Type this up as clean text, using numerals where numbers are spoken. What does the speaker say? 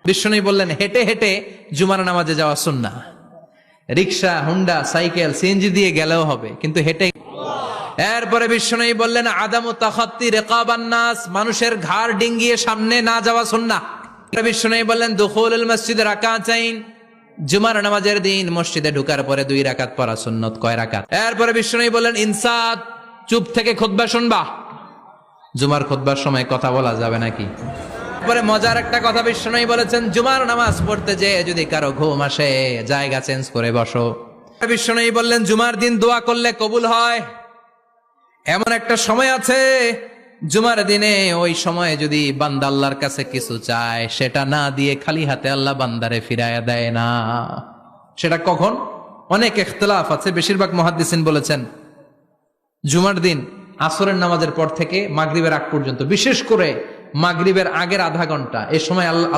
বিশ্বনবী বললেন হেঁটে হেঁটে জুমার নামাজে যাওয়া সুন্নাহ। রিক্সা, হুন্ডা, সাইকেল, সিএনজি দিয়ে গেলেও হবে, কিন্তু হেঁটে। এরপরে বিশ্বনবী বললেন আদামু তাখাত্তি রিকাবান নাস, মানুষের ঘাড় ডিঙ্গিয়ে সামনে না যাওয়া সুন্নাহ। বিশ্বনবী বললেন দুখুলুল মসজিদে রাকাতাইন, জুমার নামাজের দিন মসজিদে ঢোকার পরে 2 রাকাত পড়া সুন্নত। কয় রাকাত? এরপরে বিশ্বনবী বললেন ইনসাত, চুপ থেকে খুতবা শুনবা। জুমার খুতবার সময় কথা বলা যাবে নাকি? পরে মজার একটা কথা বিশ্বনবী বলেছেন, জুমার নামাজ পড়তে যে যদি কারো ঘুম আসে জায়গা চেঞ্জ করে বসো। বিশ্বনবী বললেন জুমার দিন দোয়া করলে কবুল হয়। এমন একটা সময় আছে জুমার দিনে, ওই সময়ে যদি বান্দা আল্লাহর কাছে কিছু চায়, সেটা না দিয়ে খালি হাতে আল্লাহ বান্দারে ফিরাইয়া দেয় না। সেটা কখন? অনেক ইখতিলাফ আছে, বেশিরভাগ মুহাদ্দিসিন বলেছেন জুমার দিন আসরের নামাজের পর থেকে মাগরিবের আগ পর্যন্ত, বিশেষ করে মাগরিবের আগের আধা ঘন্টা, এ সময় আল্লাহ